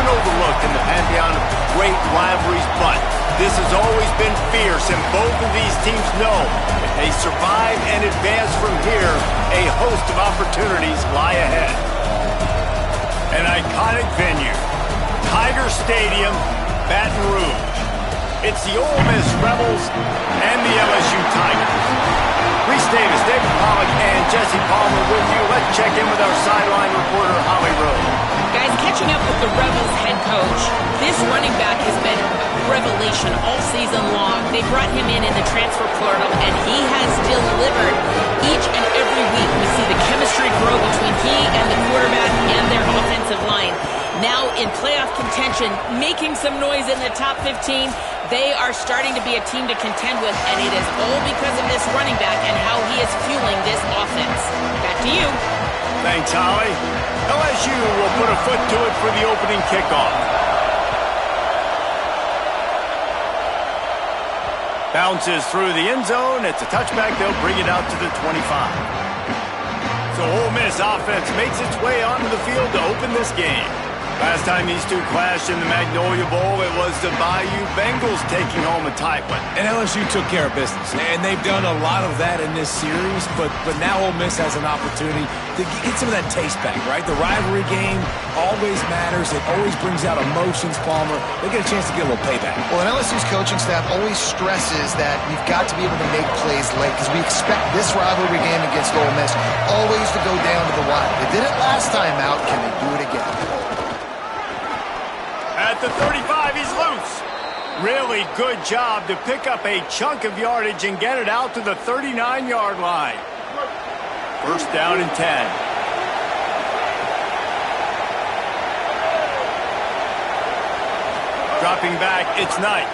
overlooked in the pantheon of great rivalries, but this has always been fierce, and both of these teams know if they survive and advance from here, a host of opportunities lie ahead. An iconic venue, Tiger Stadium, Baton Rouge. It's the Ole Miss Rebels and the LSU Tigers. Reese Davis, David Pollack, and Jesse Palmer with you. Let's check in with our sideline reporter, Holly Rowe. Guys, catching up with the Rebels head coach, this running back has been a revelation all season long. They brought him in the transfer portal, and he has delivered each and every week. We see the chemistry grow between he and the quarterback and their offensive line. Now in playoff contention, making some noise in the top 15. They are starting to be a team to contend with, and it is all because of this running back and how he is fueling this offense. Back to you. Thanks, Holly. LSU will put a foot to it for the opening kickoff. Bounces through the end zone. It's a touchback. They'll bring it out to the 25. So Ole Miss offense makes its way onto the field to open this game. Last time these two clashed in the Magnolia Bowl, it was the Bayou Bengals taking home a tight one. And LSU took care of business, and they've done a lot of that in this series, but now Ole Miss has an opportunity to get some of that taste back, right? The rivalry game always matters. It always brings out emotions, Palmer. They get a chance to get a little payback. Well, and LSU's coaching staff always stresses that we've got to be able to make plays late because we expect this rivalry game against Ole Miss always to go down to the wire. They did it last time out. Can they do it again? At the 35, he's loose. Really good job to pick up a chunk of yardage and get it out to the 39-yard line. First down and 10. Dropping back, it's Knight.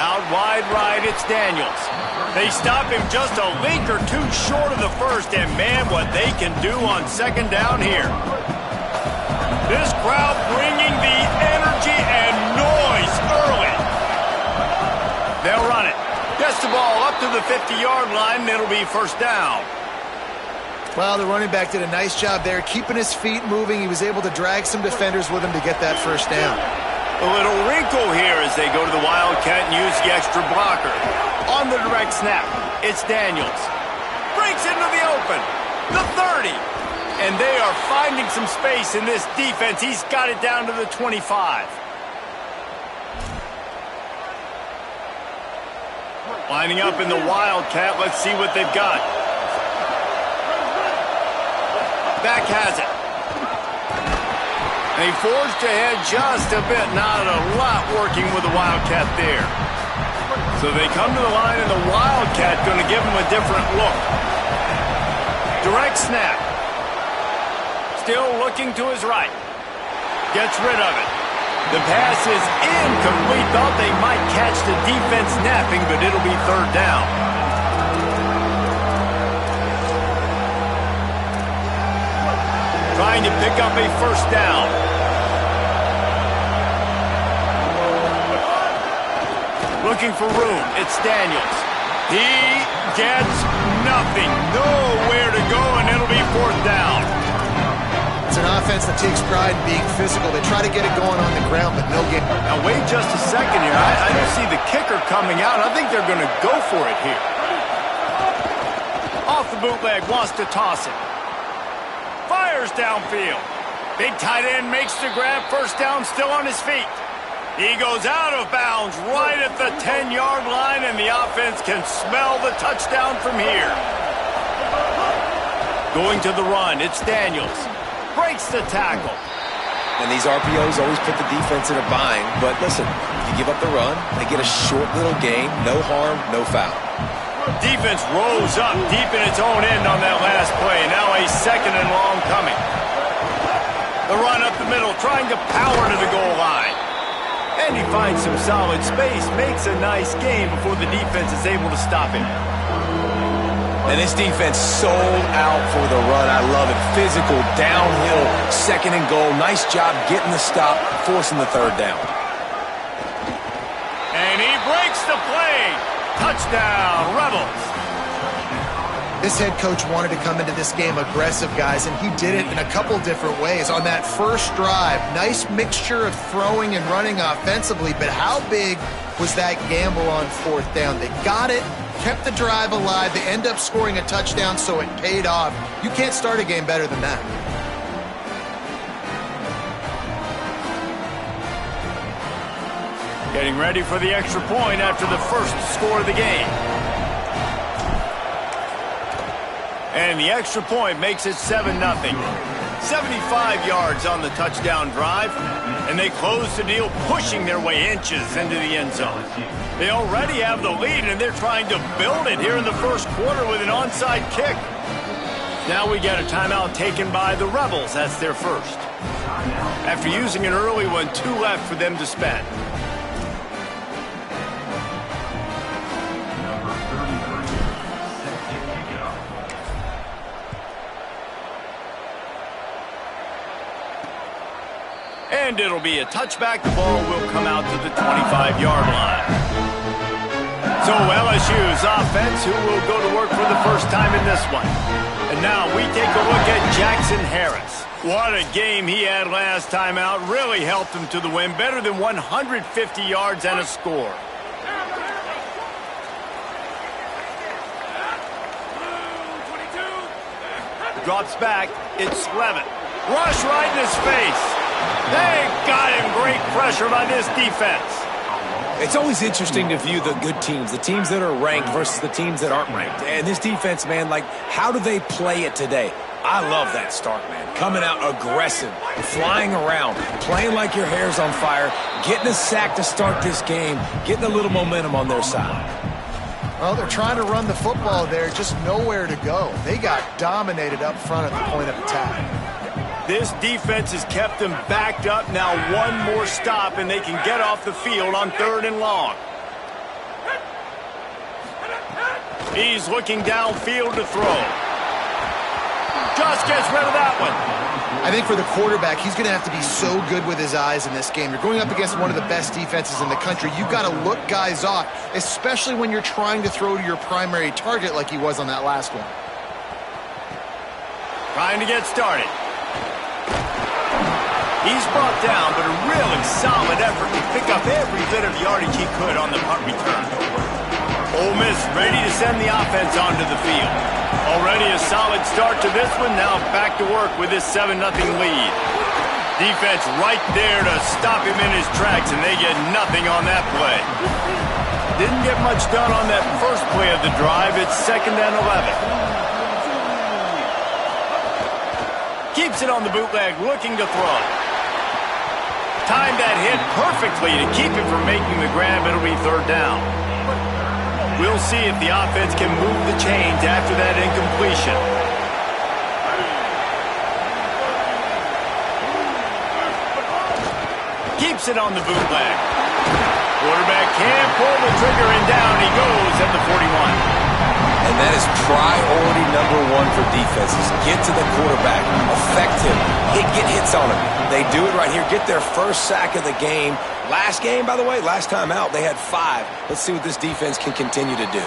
Out wide right, it's Daniels. They stop him just a link or two short of the first, and man, what they can do on second down here. This crowd bringing the energy and noise early. They'll run it. Gets the ball up to the 50-yard line, and it'll be first down. Well, the running back did a nice job there, keeping his feet moving. He was able to drag some defenders with him to get that first down. A little wrinkle here as they go to the Wildcat and use the extra blocker. On the direct snap, it's Daniels. Breaks into the open. The 30. And they are finding some space in this defense. He's got it down to the 25. Lining up in the Wildcat. Let's see what they've got. Back has it. They forged ahead just a bit. Not a lot working with the Wildcat there. So they come to the line, and the Wildcat going to give them a different look. Direct snap. Still looking to his right. Gets rid of it. The pass is incomplete. Thought they might catch the defense napping, but it'll be third down. Trying to pick up a first down. Looking for room. It's Daniels. He gets nothing. Nowhere to go, and it'll be fourth down. It's an offense that takes pride in being physical. They try to get it going on the ground, but no gain. Now, wait just a second here. I don't see the kicker coming out. I think they're going to go for it here. Off the bootleg, wants to toss it. Fires downfield. Big tight end makes the grab. First down, still on his feet. He goes out of bounds right at the 10-yard line, and the offense can smell the touchdown from here. Going to the run, it's Daniels. Breaks the tackle. And these RPOs always put the defense in a bind. But listen, you give up the run, they get a short little gain, no harm, no foul. Defense rose up deep in its own end on that last play. Now a second and long coming. The run up the middle, trying to power to the goal line. And he finds some solid space, makes a nice game before the defense is able to stop him. And this defense sold out for the run. I love it. Physical, downhill, second and goal. Nice job getting the stop, forcing the third down. And he breaks the play. Touchdown, Rebels. This head coach wanted to come into this game aggressive, guys, and he did it in a couple different ways. On that first drive, nice mixture of throwing and running offensively, but how big was that gamble on fourth down? They got it, kept the drive alive, they end up scoring a touchdown, so it paid off. You can't start a game better than that. Getting ready for the extra point after the first score of the game. And the extra point makes it 7-0. 75 yards on the touchdown drive, and they close the deal, pushing their way inches into the end zone. They already have the lead, and they're trying to build it here in the first quarter with an onside kick. Now we get a timeout taken by the Rebels. That's their first. After using an early one, 2 left for them to spend. And it'll be a touchback. The ball will come out to the 25-yard line. So LSU's offense, who will go to work for the first time in this one. And now we take a look at Jackson Harris. What a game he had last time out. Really helped him to the win. Better than 150 yards and a score. Drops back. It's Levitt. Rush right in his face. They got him. Great pressure by this defense. It's always interesting to view the good teams, the teams that are ranked versus the teams that aren't ranked. And this defense, man, like, how do they play it today? I love that start, man. Coming out aggressive, flying around, playing like your hair's on fire, getting a sack to start this game, getting a little momentum on their side. Well, they're trying to run the football there, just nowhere to go. They got dominated up front at the point of attack. This defense has kept them backed up. Now one more stop, and they can get off the field on 3rd and long. He's looking downfield to throw. Just gets rid of that one. I think for the quarterback, he's going to have to be so good with his eyes in this game. You're going up against one of the best defenses in the country. You've got to look guys off, especially when you're trying to throw to your primary target like he was on that last one. Trying to get started. He's brought down, but a really solid effort to pick up every bit of yardage he could on the punt return. Ole Miss ready to send the offense onto the field. Already a solid start to this one, now back to work with this 7-0 lead. Defense right there to stop him in his tracks, and they get nothing on that play. Didn't get much done on that first play of the drive. It's 2nd and 11. Keeps it on the bootleg, looking to throw. Timed that hit perfectly to keep him from making the grab. It'll be 3rd down. We'll see if the offense can move the chains after that incompletion. Keeps it on the bootleg. Quarterback can't pull the trigger, and down he goes at the 41. And that is priority number 1 for defenses. Get to the quarterback. Affect him. Get hits on him. They do it right here. Get their first sack of the game. Last game, by the way, last time out, they had 5. Let's see what this defense can continue to do.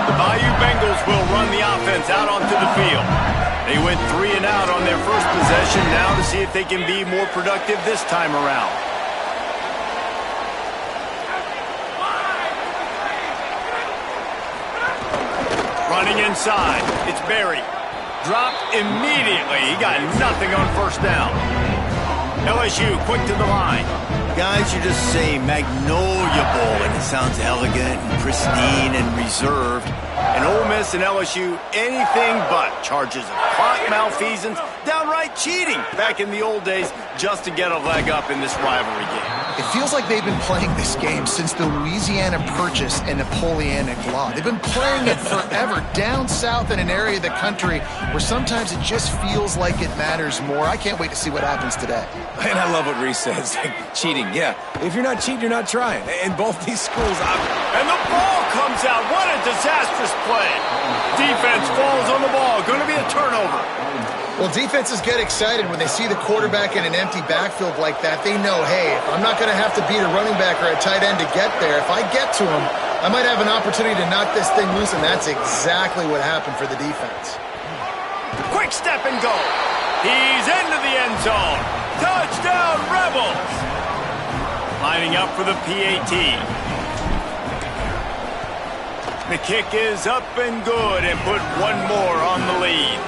The Bayou Bengals will run the offense out onto the field. They went 3 and out on their first possession. Now to see if they can be more productive this time around. Running inside. It's Berry. Dropped immediately. He got nothing on 1st down. LSU quick to the line. Guys, you just say Magnolia Bowl, and it sounds elegant and pristine and reserved. And Ole Miss and LSU, anything but charges of clock malfeasance, downright cheating back in the old days just to get a leg up in this rivalry game. It feels like they've been playing this game since the Louisiana Purchase and Napoleonic Law. They've been playing it forever down south in an area of the country where sometimes it just feels like it matters more. I can't wait to see what happens today. And I love what Reese says. Cheating, yeah. If you're not cheating, you're not trying. In both these schools, and the ball comes out. What a disastrous play. Defense falls on the ball. Going to be a turnover. Well, defenses get excited when they see the quarterback in an empty backfield like that. They know, hey, I'm not going to have to beat a running back or a tight end to get there. If I get to him, I might have an opportunity to knock this thing loose, and that's exactly what happened for the defense. Quick step and go. He's into the end zone. Touchdown, Rebels. Lining up for the PAT. The kick is up and good and put one more on the lead.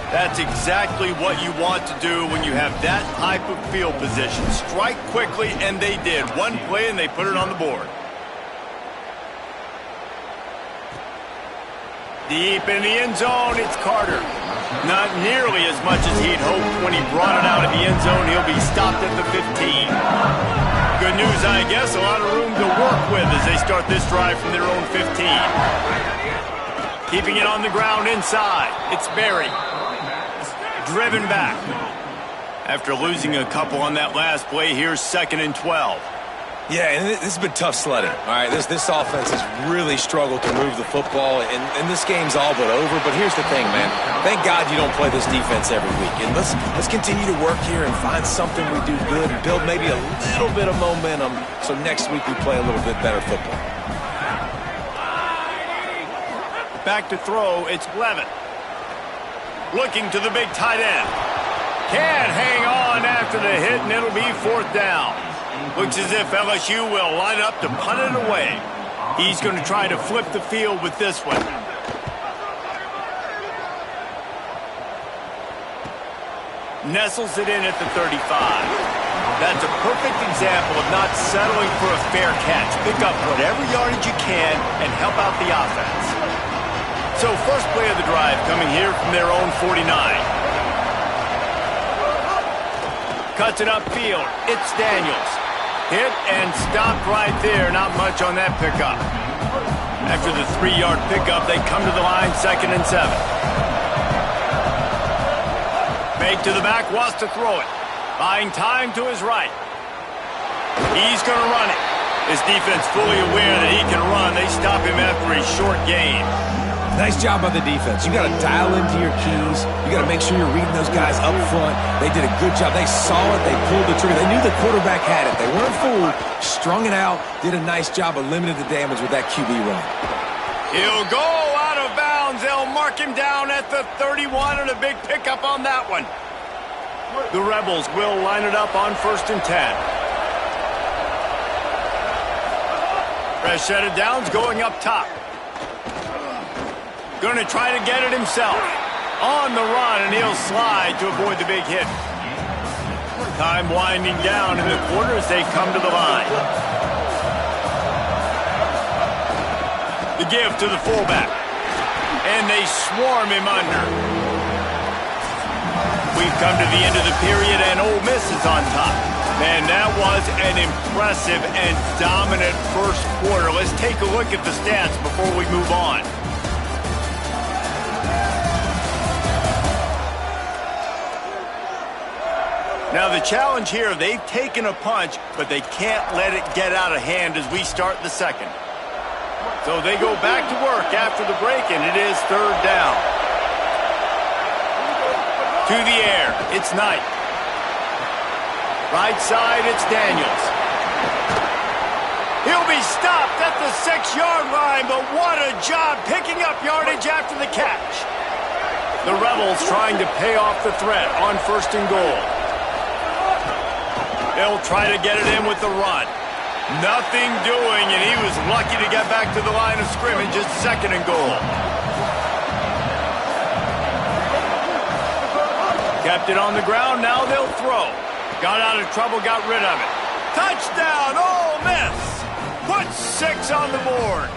That's exactly what you want to do when you have that type of field position. Strike quickly, and they did. One play, and they put it on the board. Deep in the end zone, it's Carter. Not nearly as much as he'd hoped when he brought it out of the end zone. He'll be stopped at the 15. Good news, I guess. A lot of room to work with as they start this drive from their own 15. Keeping it on the ground inside. It's Berry. Driven back. After losing a couple on that last play, here's 2nd and 12. Yeah, and this has been tough sledding. All right, this offense has really struggled to move the football, and this game's all but over. But here's the thing, man. Thank God you don't play this defense every week. And let's continue to work here and find something we do good and build maybe a little bit of momentum so next week we play a little bit better football. Back to throw, it's Levitt. Looking to the big tight end. Can't hang on after the hit, and it'll be 4th down. Looks as if LSU will line up to punt it away. He's going to try to flip the field with this one. Nestles it in at the 35. That's a perfect example of not settling for a fair catch. Pick up whatever yardage you can and help out the offense. So first play of the drive coming here from their own 49. Cuts it upfield. It's Daniels. Hit and stopped right there. Not much on that pickup. After the 3-yard pickup, they come to the line 2nd and 7. Fake to the back, wants to throw it. Buying time to his right. He's going to run it. His defense fully aware that he can run. They stop him after a short gain. Nice job by the defense. You got to dial into your keys. You got to make sure you're reading those guys up front. They did a good job. They saw it. They pulled the trigger. They knew the quarterback had it. They weren't fooled. Strung it out. Did a nice job of limiting the damage with that QB run. He'll go out of bounds. They'll mark him down at the 31 and a big pickup on that one. The Rebels will line it up on 1st and 10. Fresh set of downs going up top. Going to try to get it himself. On the run, and he'll slide to avoid the big hit. Time winding down in the quarter as they come to the line. The give to the fullback. And they swarm him under. We've come to the end of the period, and Ole Miss is on top. Man, that was an impressive and dominant first quarter. Let's take a look at the stats before we move on. Now the challenge here, they've taken a punch, but they can't let it get out of hand as we start the second. So they go back to work after the break, and it is 3rd down. To the air, it's Knight. Right side, it's Daniels. He'll be stopped at the 6-yard line, but what a job picking up yardage after the catch. The Rebels trying to pay off the threat on 1st and goal. They'll try to get it in with the run. Nothing doing, and he was lucky to get back to the line of scrimmage. It's 2nd and goal. Kept it on the ground, now they'll throw. Got out of trouble, got rid of it. Touchdown, Ole Miss! Put 6 on the board.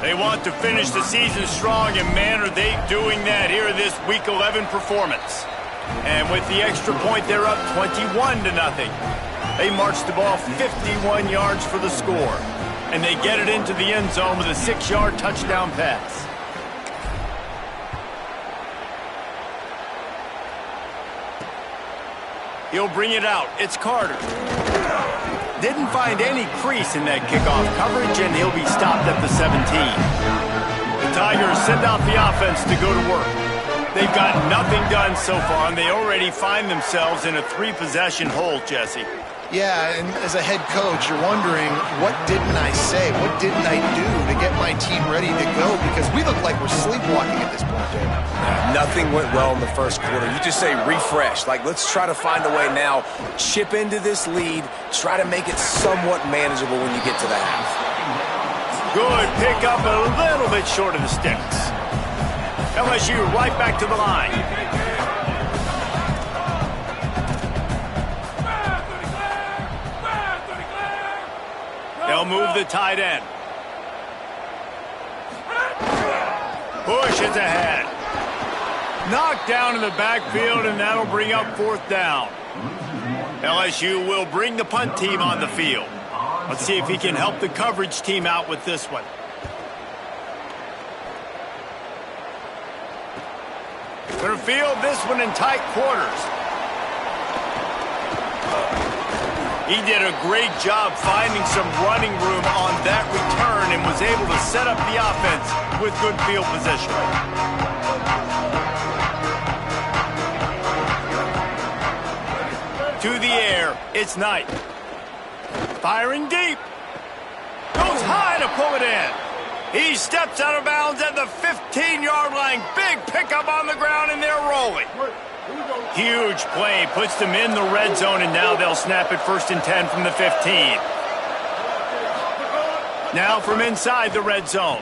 They want to finish the season strong, and man, are they doing that here in this Week 11 performance. And with the extra point, they're up 21-0. They march the ball 51 yards for the score. And they get it into the end zone with a 6-yard touchdown pass. He'll bring it out. It's Carter. Didn't find any crease in that kickoff coverage, and he'll be stopped at the 17. The Tigers send out the offense to go to work. They've got nothing done so far, and they already find themselves in a 3-possession hole, Jesse. Yeah, and as a head coach, you're wondering, what didn't I say? What didn't I do to get my team ready to go? Because we look like we're sleepwalking at this point, Dave. Nothing went well in the first quarter. You just say refresh. Like, let's try to find a way now. Chip into this lead. Try to make it somewhat manageable when you get to the half. Good pick up, a little bit short of the sticks. LSU right back to the line. They'll move the tight end. Push is ahead. Knocked down in the backfield, and that'll bring up 4th down. LSU will bring the punt team on the field. Let's see if he can help the coverage team out with this one. Gonna field this one in tight quarters. He did a great job finding some running room on that return and was able to set up the offense with good field position. To the air, it's Knight. Firing deep. Goes high to pull it in. He steps out of bounds at the 15-yard line. Big pickup on the ground, and they're rolling. Huge play, puts them in the red zone, and now they'll snap it 1st and 10 from the 15. Now from inside the red zone.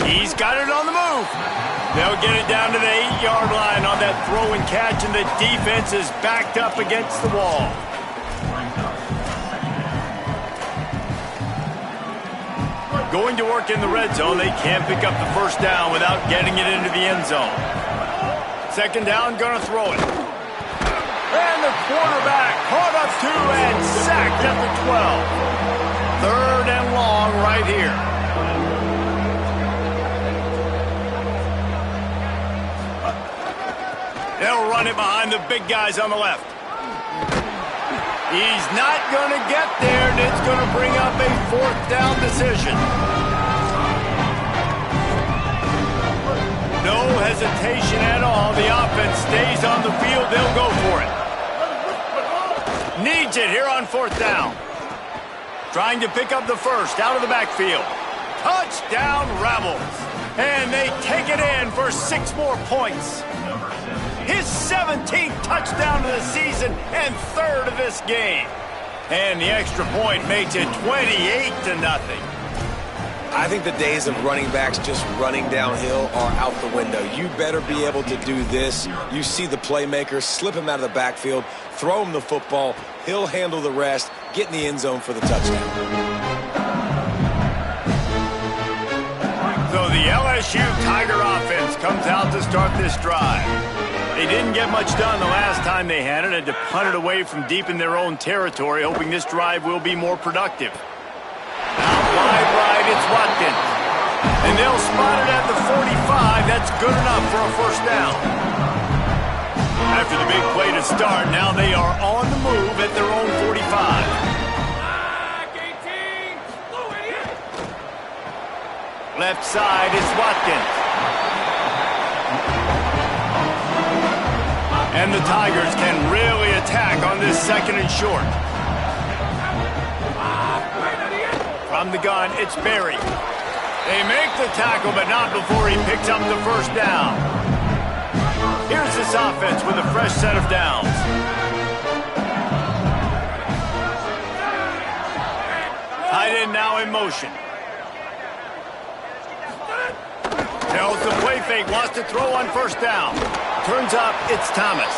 He's got it on the move. They'll get it down to the 8-yard line on that throw and catch, and the defense is backed up against the wall. Going to work in the red zone, they can't pick up the 1st down without getting it into the end zone. 2nd down, gonna throw it. And the quarterback caught up 2 and sacked at the 12. 3rd and long right here. They'll run it behind the big guys on the left. He's not gonna get there, and it's gonna bring up a 4th down decision. No hesitation at all. The offense stays on the field. They'll go for it. Needs it here on 4th down. Trying to pick up the 1st out of the backfield. Touchdown Rebels. And they take it in for 6 more points. His 17th touchdown of the season and 3rd of this game. And the extra point makes it 28-0. I think the days of running backs just running downhill are out the window. You better be able to do this. You see the playmaker, slip him out of the backfield, throw him the football. He'll handle the rest, get in the end zone for the touchdown. So the LSU Tiger offense comes out to start this drive. They didn't get much done the last time they had it, had to punt it away from deep in their own territory, hoping this drive will be more productive. Out wide right, it's Watkins. And they'll spot it at the 45. That's good enough for a 1st down. After the big play to start, now they are on the move at their own 45. Left side, it's Watkins. And the Tigers can really attack on this 2nd and short. From the gun, it's Berry. They make the tackle, but not before he picks up the 1st down. Here's this offense with a fresh set of downs. Tight end now in motion. Tells the play fake, wants to throw on 1st down. Turns up, it's Thomas.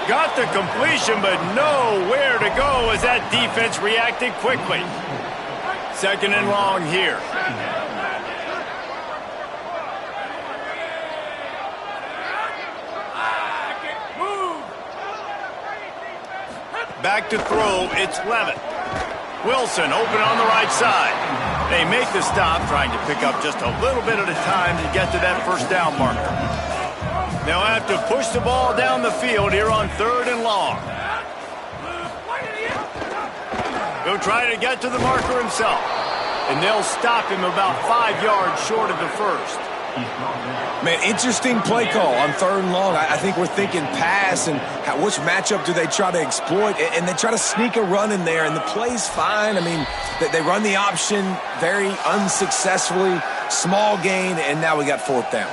Got the completion, but nowhere to go as that defense reacted quickly. 2nd and long here. Back to throw, it's Levitt. Wilson open on the right side. They make the stop, trying to pick up just a little bit at a time to get to that 1st down marker. They'll have to push the ball down the field here on 3rd and long. He'll try to get to the marker himself, and they'll stop him about 5 yards short of the 1st. Man, interesting play call on 3rd and long. I think we're thinking pass and which matchup do they try to exploit, and they try to sneak a run in there, and the play's fine. I mean, they run the option very unsuccessfully, small gain, and now we got 4th down.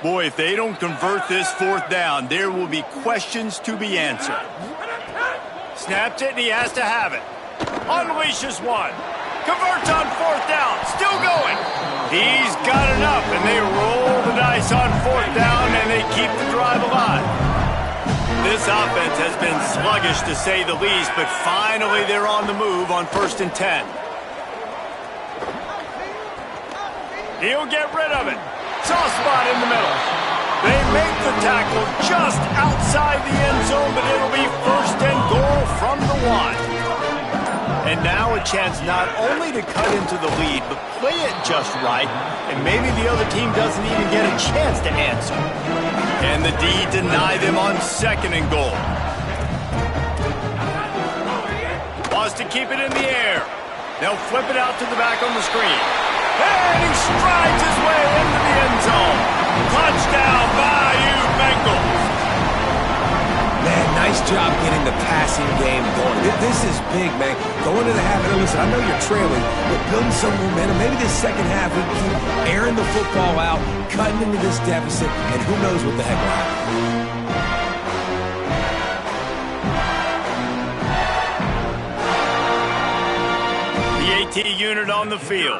Boy, if they don't convert this 4th down, there will be questions to be answered. Snaps it, and he has to have it. Unleashes one. Converts on 4th down. Still going. He's got enough, and they roll the dice on 4th down, and they keep the drive alive. This offense has been sluggish, to say the least, but finally they're on the move on 1st and 10. He'll get rid of it. Soft spot in the middle. They make the tackle just outside the end zone, but it'll be 1st and goal from the 1. And now a chance not only to cut into the lead, but play it just right, and maybe the other team doesn't even get a chance to answer. And the D deny them on 2nd and goal. Wants to keep it in the air. They'll flip it out to the back on the screen. And he strides his way into the end zone. Touchdown, Bayou Bengals. Man, nice job getting the passing game going. This is big, man. Going to the half, and listen, I know you're trailing, but building some momentum. Maybe this second half we keep airing the football out, cutting into this deficit, and who knows what the heck will happen. The AT unit on the field.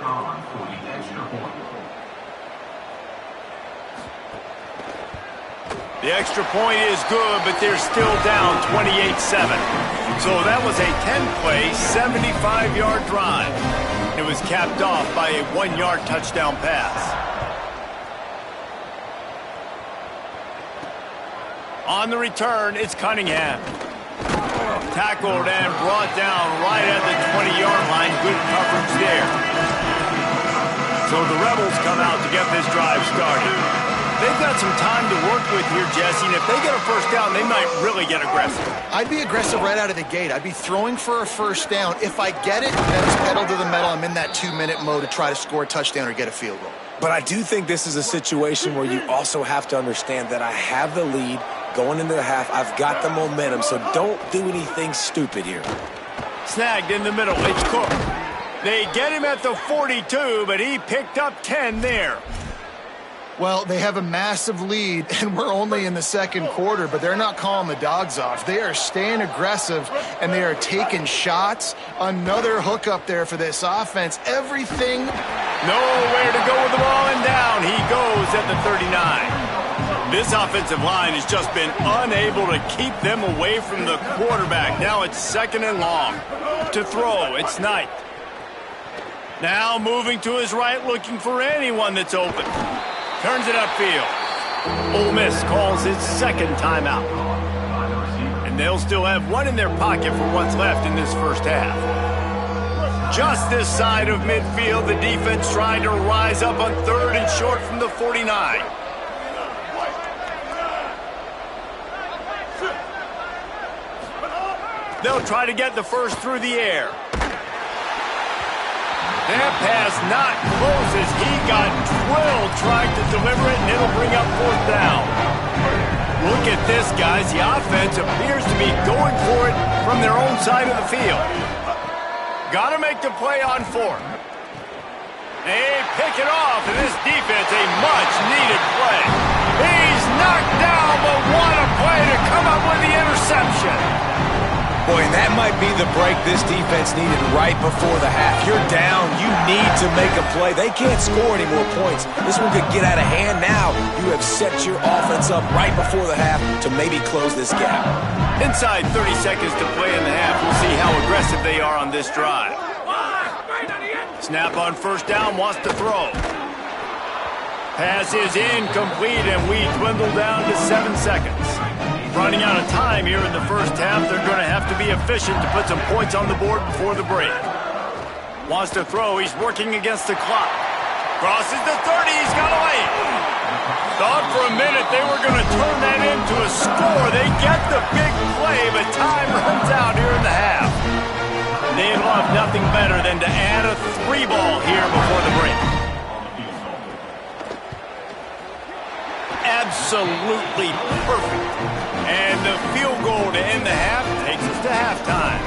The extra point is good, but they're still down 28-7. So that was a 10-play, 75-yard drive. It was capped off by a 1-yard touchdown pass. On the return, it's Cunningham. Tackled and brought down right at the 20-yard line. Good coverage there. So the Rebels come out to get this drive started. They've got some time to work with here, Jesse, and if they get a 1st down, they might really get aggressive. I'd be aggressive right out of the gate. I'd be throwing for a 1st down. If I get it, then it's pedal to the metal. I'm in that 2-minute mode to try to score a touchdown or get a field goal. But I do think this is a situation where you also have to understand that I have the lead going into the half. I've got the momentum, so don't do anything stupid here. Snagged in the middle. It's Cook. They get him at the 42, but he picked up 10 there. Well, they have a massive lead, and we're only in the 2nd quarter, but they're not calling the dogs off. They are staying aggressive, and they are taking shots. Another hook up there for this offense. Everything. Nowhere to go with the ball, and down he goes at the 39. This offensive line has just been unable to keep them away from the quarterback. Now it's 2nd and long. To throw, it's Knight. Now moving to his right, looking for anyone that's open. Turns it upfield. Ole Miss calls its 2nd timeout. And they'll still have one in their pocket for what's left in this 1st half. Just this side of midfield, the defense trying to rise up on 3rd and short from the 49. They'll try to get the 1st through the air. That pass not close as he got drilled trying to deliver it, and it'll bring up 4th down. Look at this, guys. The offense appears to be going for it from their own side of the field. Got to make the play on 4th. They pick it off, and this defense, a much-needed play. He's knocked down, but what a play to come up with the interception. Boy, that might be the break this defense needed right before the half. You're down. You need to make a play. They can't score any more points. This one could get out of hand now. You have set your offense up right before the half to maybe close this gap. Inside 30 seconds to play in the half. We'll see how aggressive they are on this drive. Snap on 1st down, wants to throw. Pass is incomplete, and we dwindle down to 7 seconds. Running out of time here in the 1st half. They're going to have to be efficient to put some points on the board before the break. Wants to throw. He's working against the clock. Crosses the 30. He's got away. Thought for a minute they were going to turn that into a score. They get the big play, but time runs out here in the half. They'd love nothing better than to add a 3-ball here before the break. Absolutely perfect. And the field goal to end the half takes us to halftime.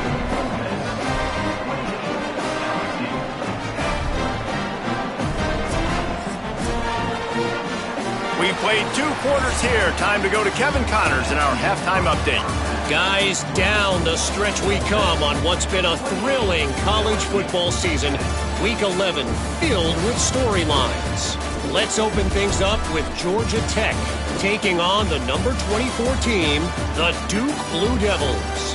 We played 2 quarters here. Time to go to Kevin Connors in our halftime update. Guys, down the stretch we come on what's been a thrilling college football season. Week 11 filled with storylines. Let's open things up with Georgia Tech taking on the number 24 team, the Duke Blue Devils.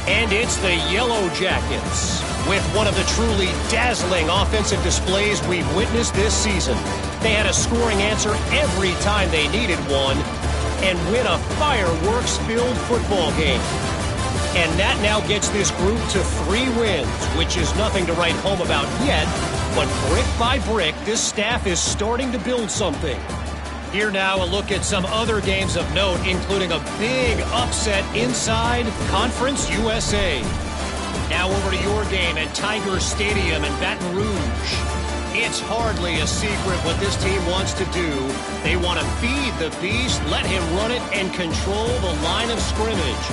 And it's the Yellow Jackets with one of the truly dazzling offensive displays we've witnessed this season. They had a scoring answer every time they needed one and win a fireworks-filled football game. And that now gets this group to 3 wins, which is nothing to write home about yet, but brick by brick, this staff is starting to build something. Here now, a look at some other games of note, including a big upset inside Conference USA. Now over to your game at Tiger Stadium in Baton Rouge. It's hardly a secret what this team wants to do. They want to feed the beast, let him run it, and control the line of scrimmage.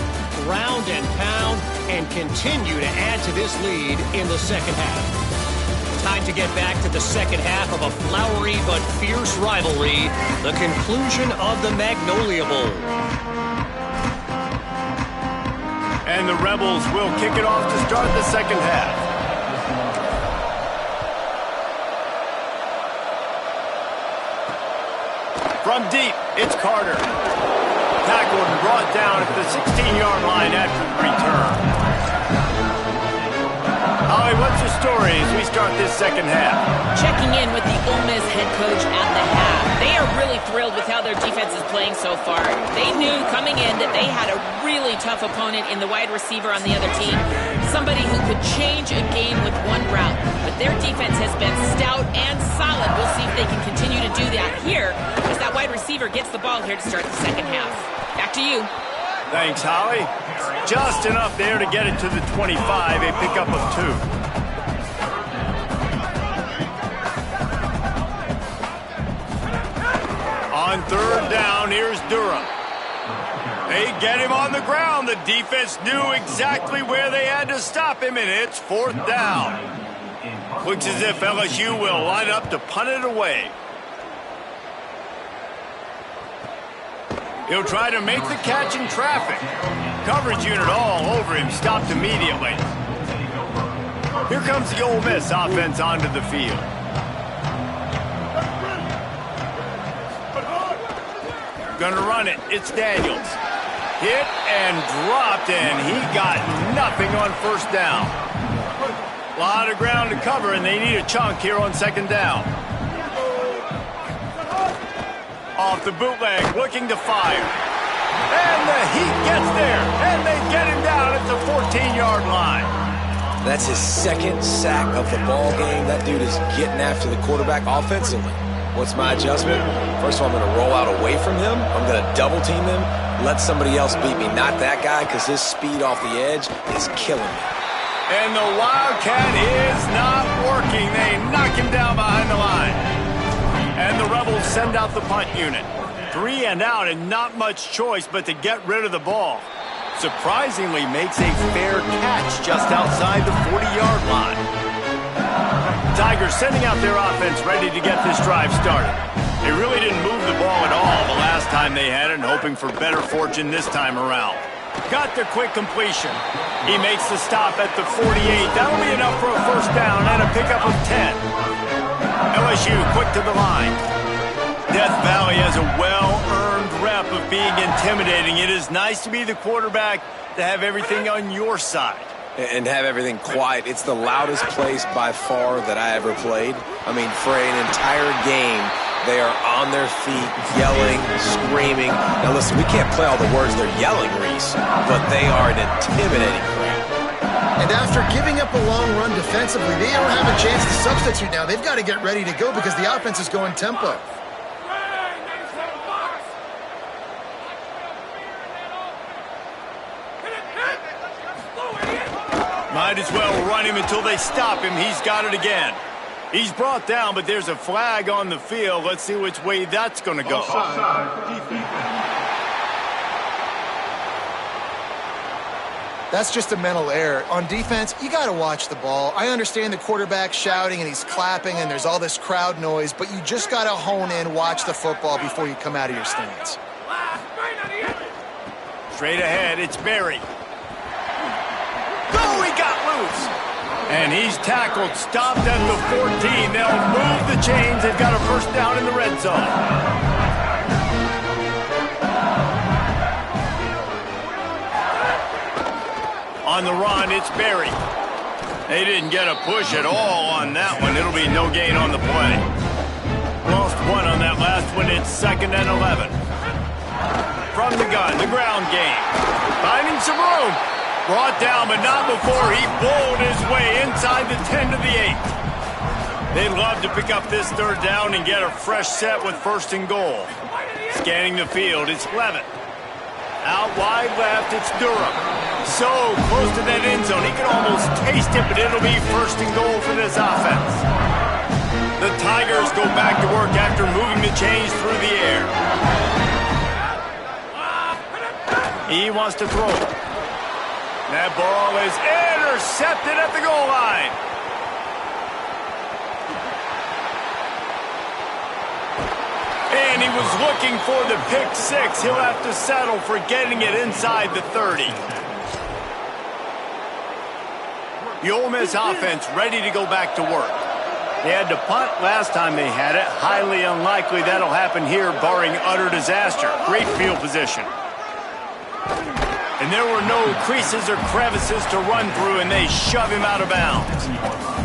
Ground and pound, and continue to add to this lead in the second half. Time to get back to the second half of a flowery but fierce rivalry, the conclusion of the Magnolia Bowl. And the Rebels will kick it off to start the second half. From deep, it's Carter. Tackled and brought down at the 16-yard line after the return. Holly, what's your story as we start this second half? Checking in with the Ole Miss head coach at the half. They are really thrilled with how their defense is playing so far. They knew coming in that they had a really tough opponent in the wide receiver on the other team, somebody who could change a game with one route. But their defense has been stout and solid. We'll see if they can continue to do that here as that wide receiver gets the ball here to start the second half. Back to you. Thanks, Holly. Just enough there to get it to the 25, a pickup of 2. On third down, here's Durham. They get him on the ground. The defense knew exactly where they had to stop him, and it's 4th down. Looks as if LSU will line up to punt it away. He'll try to make the catch in traffic. Coverage unit all over him, stopped immediately. Here comes the Ole Miss offense onto the field. Gonna run it, it's Daniels. Hit and dropped, and he got nothing on first down. A lot of ground to cover, and they need a chunk here on second down. Off the bootleg, looking to fire. And the Heat gets there, and they get him down at the 14-yard line. That's his 2nd sack of the ball game. That dude is getting after the quarterback offensively. What's my adjustment? First of all, I'm going to roll out away from him. I'm going to double team him, let somebody else beat me, not that guy, because his speed off the edge is killing me. And the Wildcat is not working. They knock him down behind the line. And the Rebels send out the punt unit. 3 and out, and not much choice but to get rid of the ball. Surprisingly makes a fair catch just outside the 40-yard line. Tigers sending out their offense ready to get this drive started. They really didn't move the ball at all the last time they had it, and hoping for better fortune this time around. Got the quick completion. He makes the stop at the 48. That'll be enough for a first down and a pickup of 10. LSU quick to the line. Death Valley has a well-earned rep of being intimidating. It is nice to be the quarterback, to have everything on your side. And have everything quiet. It's the loudest place by far that I ever played. I mean, for an entire game, they are on their feet, yelling, screaming. Now listen, we can't play all the words they're yelling, Reese, but they are an intimidating crowd. And after giving up a long run defensively, they don't have a chance to substitute now. They've got to get ready to go because the offense is going tempo. Might as well run him until they stop him. He's got it again. He's brought down, but there's a flag on the field. Let's see which way that's going to go. That's just a mental error. On defense, you got to watch the ball. I understand the quarterback shouting and he's clapping and there's all this crowd noise, but you just got to hone in, watch the football before you come out of your stance. Straight ahead, it's Berry. Oh, he got loose. And he's tackled, stopped at the 14. They'll move the chains. They've got a first down in the red zone. On the run, it's Berry. They didn't get a push at all on that one. It'll be no gain on the play. Lost one on that last one. It's 2nd and 11. From the gun, the ground game. Finding some room. Brought down, but not before he bowled his way inside the 10 to the 8. They'd love to pick up this third down and get a fresh set with 1st and goal. Scanning the field, it's Levitt. Out wide left, it's Durham. So close to that end zone, he can almost taste it, but it'll be 1st and goal for this offense. The Tigers go back to work after moving the chains through the air. He wants to throw. That ball is intercepted at the goal line. And he was looking for the pick 6. He'll have to settle for getting it inside the 30. The Ole Miss offense ready to go back to work. They had to punt last time they had it. Highly unlikely that'll happen here, barring utter disaster. Great field position. And there were no creases or crevices to run through, and they shove him out of bounds.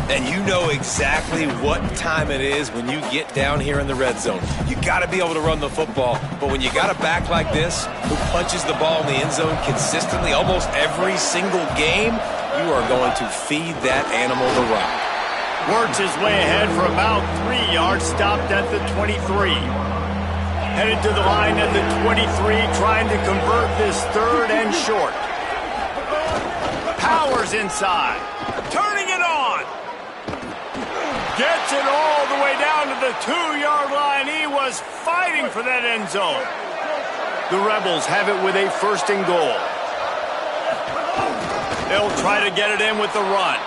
And you know exactly what time it is when you get down here in the red zone. You got to be able to run the football, but when you got a back like this who punches the ball in the end zone consistently almost every single game, you are going to feed that animal the rock. Works his way ahead for about 3 yards, stopped at the 23. Headed to the line at the 23, trying to convert this 3rd and short. Powers inside. Turning it on. Gets it all the way down to the 2-yard line. He was fighting for that end zone. The Rebels have it with a 1st and goal. They'll try to get it in with the run.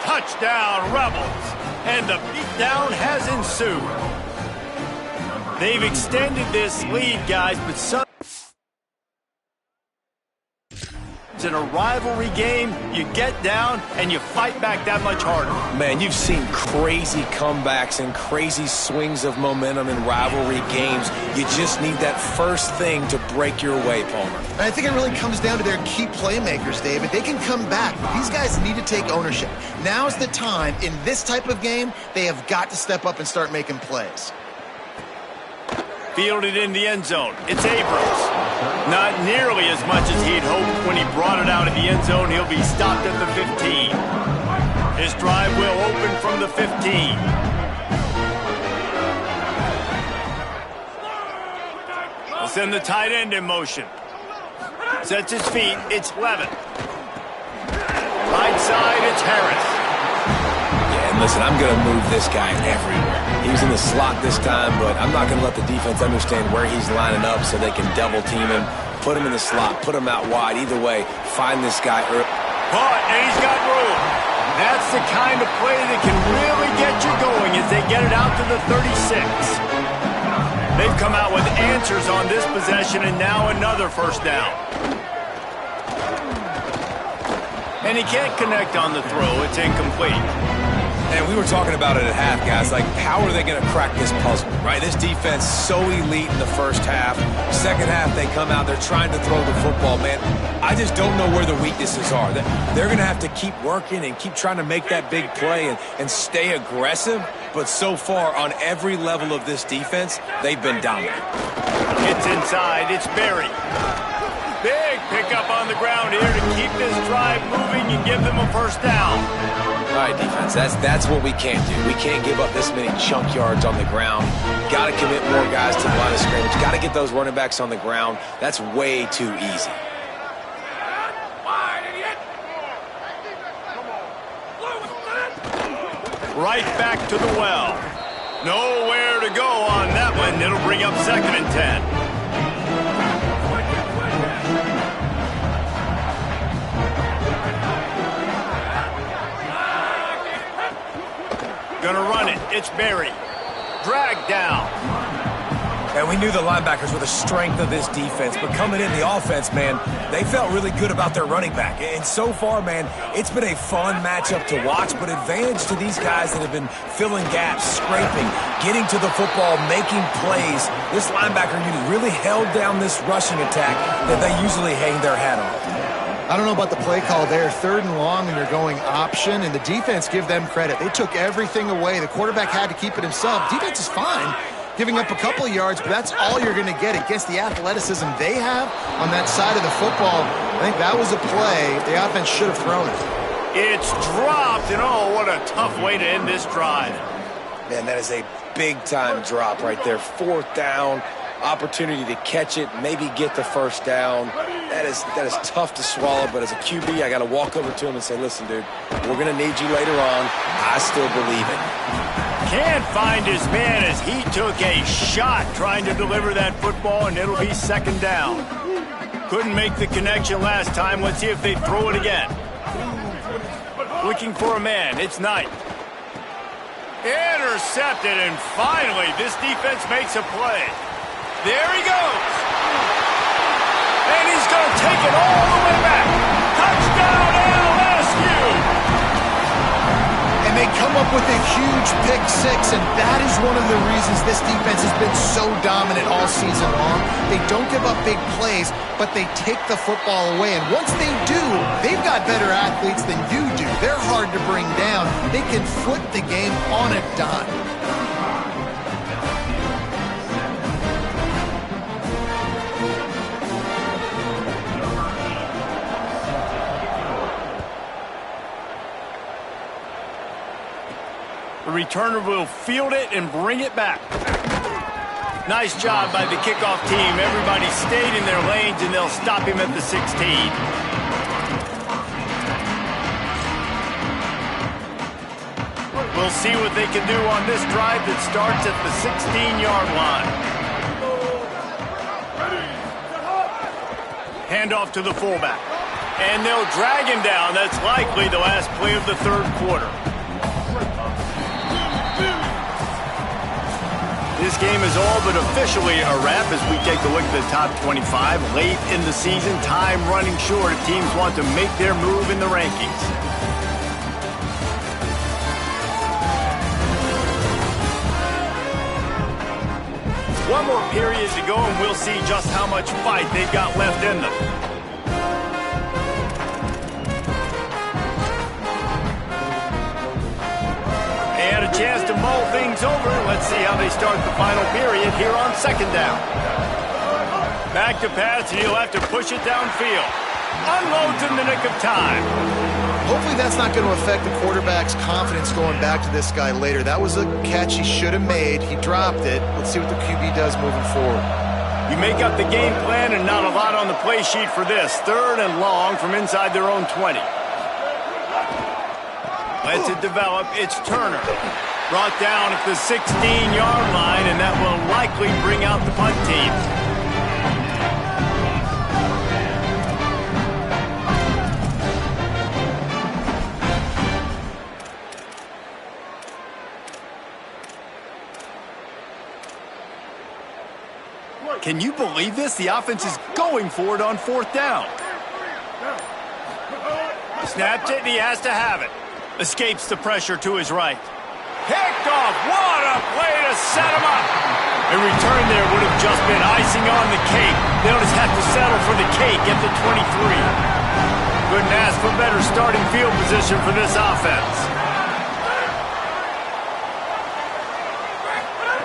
Touchdown, Rebels. And the beatdown has ensued. They've extended this lead, guys, but some in a rivalry game, you get down and you fight back that much harder. Man, you've seen crazy comebacks and crazy swings of momentum in rivalry games. You just need that first thing to break your way, Palmer. And I think it really comes down to their key playmakers, David. They can come back, but these guys need to take ownership. Now's the time. In this type of game, they have got to step up and start making plays. Fielded in the end zone. It's Abrams. Not nearly as much as he'd hoped when he brought it out of the end zone. He'll be stopped at the 15. His drive will open from the 15. He'll send the tight end in motion. Sets his feet. It's Levitt. Right side, it's Harris. Yeah, and listen, I'm going to move this guy everywhere. He was in the slot this time, but I'm not going to let the defense understand where he's lining up so they can double team him, put him in the slot, put him out wide. Either way, find this guy early. Caught, and he's got room. That's the kind of play that can really get you going as they get it out to the 36. They've come out with answers on this possession, and now another 1st down. And he can't connect on the throw. It's incomplete. And we were talking about it at half, guys. Like, how are they going to crack this puzzle, right? This defense so elite in the first half. Second half, they come out. They're trying to throw the football, man. I just don't know where the weaknesses are. They're going to have to keep working and keep trying to make that big play and stay aggressive. But so far, on every level of this defense, they've been dominant. It's inside. It's Berry. Big pickup on the ground here to keep this drive moving and give them a first down. All right, defense, that's what we can't do. We can't give up this many chunk yards on the ground. Got to commit more guys to the line of scrimmage. Got to get those running backs on the ground. That's way too easy. Right back to the well. Nowhere to go on that one. It'll bring up 2nd and 10. Gonna run it. It's Berry. Dragged down. And we knew the linebackers were the strength of this defense, but coming in the offense, man, they felt really good about their running back. And so far, man, it's been a fun matchup to watch, but advantage to these guys that have been filling gaps, scraping, getting to the football, making plays. This linebacker unit really held down this rushing attack that they usually hang their hat on. I don't know about the play call there. 3rd and long and you're going option, and the defense, give them credit. They took everything away. The quarterback had to keep it himself. Defense is fine, giving up a couple of yards, but that's all you're going to get against the athleticism they have on that side of the football. I think that was a play. The offense should have thrown it. It's dropped, and oh, what a tough way to end this drive. Man, that is a big-time drop right there. 4th down, opportunity to catch it, maybe get the first down. That is tough to swallow, but as a QB, I got to walk over to him and say, listen, dude, we're going to need you later on. I still believe it. Can't find his man as he took a shot trying to deliver that football, and it'll be 2nd down. Couldn't make the connection last time. Let's see if they throw it again. Looking for a man. It's Knight. Intercepted, and finally, this defense makes a play. There he goes. And he's going to take it all the way back. Touchdown, LSU! And they come up with a huge pick 6, and that is one of the reasons this defense has been so dominant all season long. They don't give up big plays, but they take the football away. And once they do, they've got better athletes than you do. They're hard to bring down. They can flip the game on a dime. The returner will field it and bring it back. Nice job by the kickoff team. Everybody stayed in their lanes, and they'll stop him at the 16. We'll see what they can do on this drive that starts at the 16-yard line. Handoff to the fullback. And they'll drag him down. That's likely the last play of the 3rd quarter. This game is all but officially a wrap as we take a look at the top 25. Late in the season, time running short if teams want to make their move in the rankings. One more period to go, and we'll see just how much fight they've got left in them. Chance to mull things over. Let's see how they start the final period here on 2nd down. Back to pass, and he'll have to push it downfield. Unloads in the nick of time. Hopefully that's not going to affect the quarterback's confidence going back to this guy later. That was a catch he should have made. He dropped it. Let's see what the QB does moving forward. You make up the game plan, and not a lot on the play sheet for this. 3rd and long from inside their own 20. Lets it develop. It's Turner. Brought down at the 16-yard line, and that will likely bring out the punt team. Can you believe this? The offense is going for it on 4th down. Snapped it, and he has to have it. Escapes the pressure to his right. Picked off. What a play to set him up. A return there would have just been icing on the cake. They'll just have to settle for the cake at the 23. Couldn't ask for better starting field position for this offense.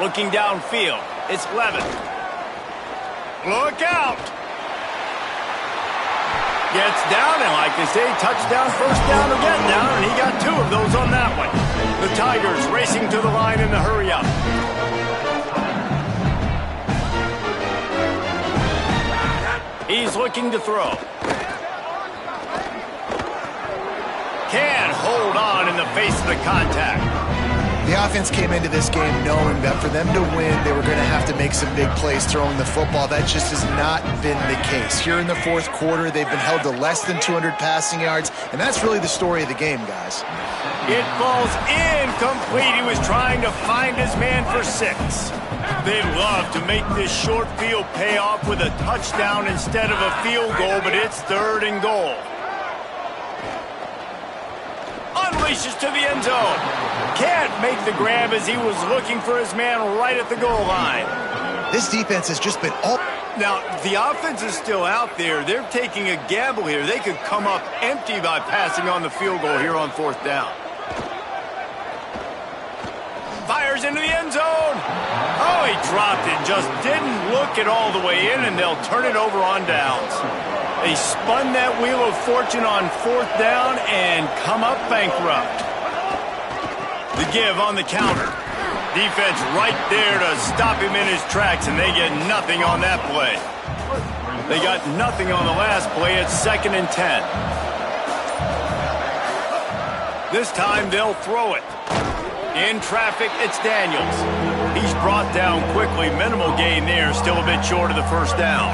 Looking downfield. It's Levin. Look out. Gets down, and like they say, touchdown, first down, or get down, and he got 2 of those on that one. The Tigers racing to the line in the hurry up. He's looking to throw. Can hold on in the face of the contact. The offense came into this game knowing that for them to win, they were going to have to make some big plays throwing the football. That just has not been the case. Here in the fourth quarter, they've been held to less than 200 passing yards, and that's really the story of the game, guys. It falls incomplete. He was trying to find his man for 6. They'd love to make this short field pay off with a touchdown instead of a field goal, but it's 3rd and goal. Unleashes to the end zone. Can't make the grab as he was looking for his man right at the goal line. This defense has just been all... Now, the offense is still out there. They're taking a gamble here. They could come up empty by passing on the field goal here on 4th down. Fires into the end zone. Oh, he dropped it. Just didn't look it all the way in, and they'll turn it over on downs. They spun that wheel of fortune on 4th down and come up bankrupt. The give on the counter. Defense right there to stop him in his tracks, and they get nothing on that play. They got nothing on the last play. It's 2nd and 10. This time they'll throw it. In traffic, it's Daniels. He's brought down quickly. Minimal gain there, still a bit short of the 1st down.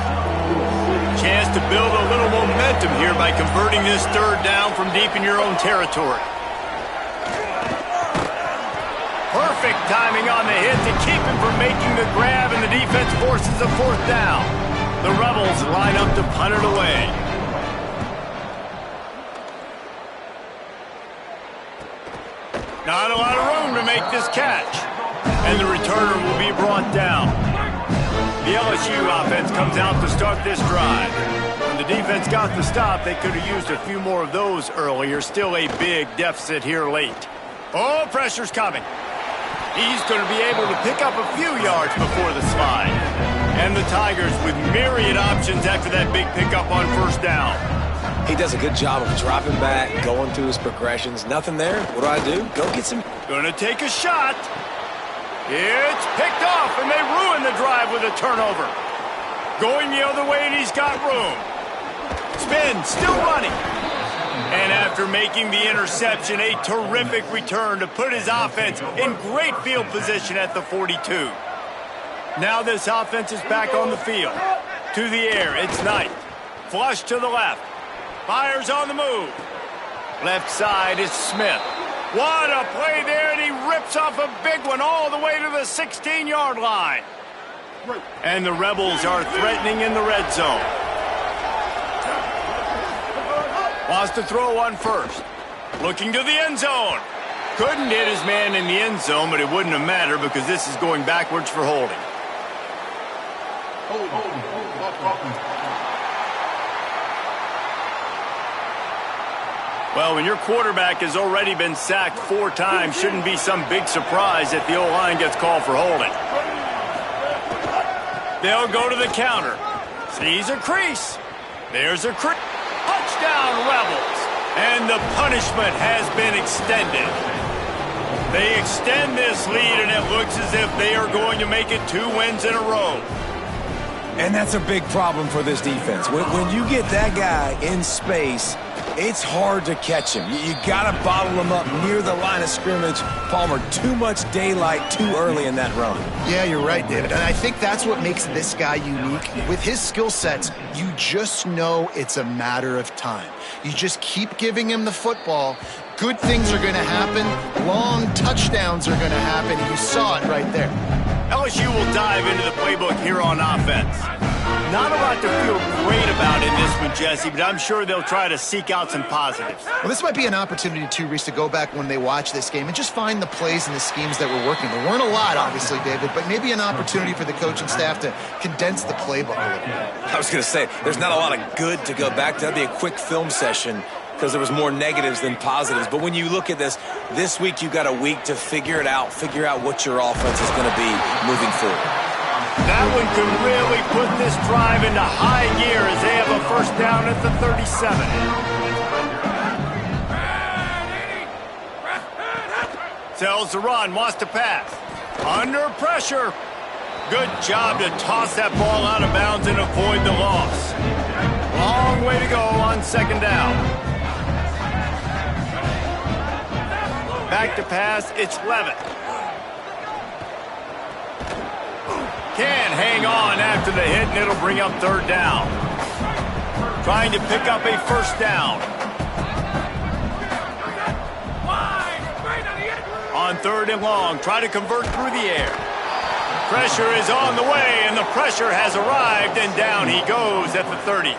Chance to build a little momentum here by converting this 3rd down from deep in your own territory. Perfect timing on the hit to keep him from making the grab, and the defense forces a 4th down. The Rebels line up to punt it away. Not a lot of room to make this catch. And the returner will be brought down. The LSU offense comes out to start this drive. When the defense got the stop, they could have used a few more of those earlier. Still a big deficit here late. Oh, pressure's coming. He's going to be able to pick up a few yards before the slide. And the Tigers with myriad options after that big pickup on 1st down. He does a good job of dropping back, going through his progressions. Nothing there. What do? Go get some... Gonna take a shot. It's picked off, and they ruin the drive with a turnover. Going the other way, and he's got room. Spin, still running. And after making the interception, a terrific return to put his offense in great field position at the 42. Now this offense is back on the field. To the air, it's Knight. Flush to the left. Fires on the move. Left side is Smith. What a play there, and he rips off a big one all the way to the 16-yard line. And the Rebels are threatening in the red zone. Wants to throw on 1st. Looking to the end zone. Couldn't hit his man in the end zone, but it wouldn't have mattered because this is going backwards for holding. Well, when your quarterback has already been sacked 4 times, shouldn't be some big surprise if the O-line gets called for holding. They'll go to the counter. Sees a crease. There's a crease. Touchdown, Rebels. And the punishment has been extended. They extend this lead, and it looks as if they are going to make it 2 wins in a row. And that's a big problem for this defense. When you get that guy in space, it's hard to catch him. You got to bottle him up near the line of scrimmage. Palmer, too much daylight too early in that run. Yeah, you're right, David. And I think that's what makes this guy unique. With his skill sets, you just know it's a matter of time. You just keep giving him the football. Good things are going to happen. Long touchdowns are going to happen. You saw it right there. LSU will dive into the playbook here on offense. Not a lot to feel great about in this one, Jesse, but I'm sure they'll try to seek out some positives. Well, this might be an opportunity, too, Reese, to go back when they watch this game and just find the plays and the schemes that were working. There weren't a lot, obviously, David, but maybe an opportunity for the coaching staff to condense the playbook a little bit. I was going to say, there's not a lot of good to go back to. That'd be a quick film session because there was more negatives than positives. But when you look at this week you've got a week to figure it out, figure out what your offense is going to be moving forward. That one could really put this drive into high gear as they have a first down at the 37. Tells the run, wants to pass. Under pressure. Good job to toss that ball out of bounds and avoid the loss. Long way to go on second down. Back to pass, it's Levitt. Can't hang on after the hit, and it'll bring up third down. Trying to pick up a first down. On third and long, try to convert through the air. Pressure is on the way, and the pressure has arrived, and down he goes at the 30.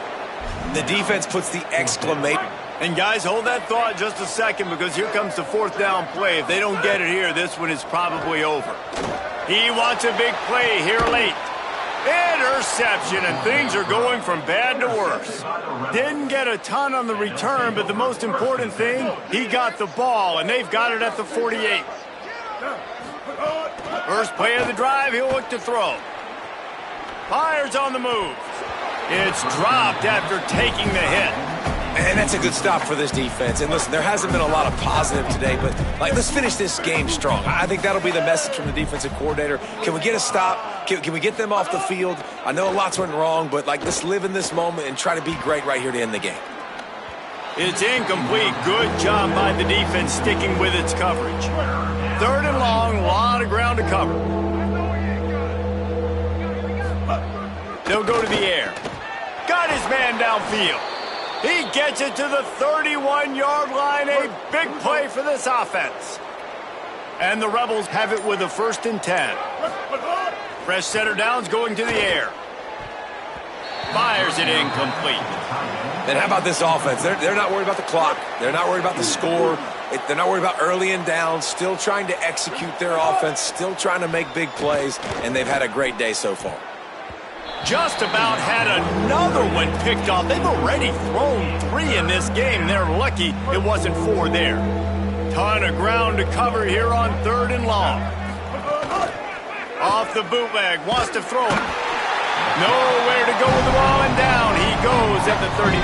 The defense puts the exclamation. And guys, hold that thought just a second, because here comes the fourth down play. If they don't get it here, this one is probably over. He wants a big play here late. Interception, and things are going from bad to worse. Didn't get a ton on the return, but the most important thing, he got the ball, and they've got it at the 48. First play of the drive, he'll look to throw. Fires on the move. It's dropped after taking the hit. And that's a good stop for this defense. And listen, there hasn't been a lot of positive today, but let's finish this game strong. I think that'll be the message from the defensive coordinator. Can we get a stop? Can we get them off the field? I know lots went wrong, but let's live in this moment and try to be great right here to end the game. It's incomplete. Good job by the defense sticking with its coverage. Third and long, a lot of ground to cover. They'll go to the air. Got his man downfield. He gets it to the 31-yard line. A big play for this offense. And the Rebels have it with a 1st and 10. Fresh setter downs going to the air. Fires it incomplete. And how about this offense? They're not worried about the clock. They're not worried about the score. They're not worried about early and down. Still trying to execute their offense. Still trying to make big plays. And they've had a great day so far. Just about had another one picked off. They've already thrown 3 in this game. They're lucky it wasn't 4 there. Ton of ground to cover here on third and long. Off the bootleg, wants to throw it. Nowhere to go with the ball, and down he goes at the 39.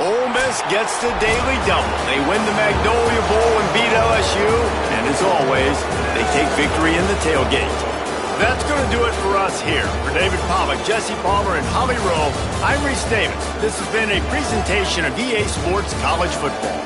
Ole Miss gets the daily double. They win the Magnolia Bowl and beat LSU. And as always, they take victory in the tailgate. That's going to do it for us here. For David Pollack, Jesse Palmer, and Holly Rowe, I'm Reese Davis. This has been a presentation of EA Sports College Football.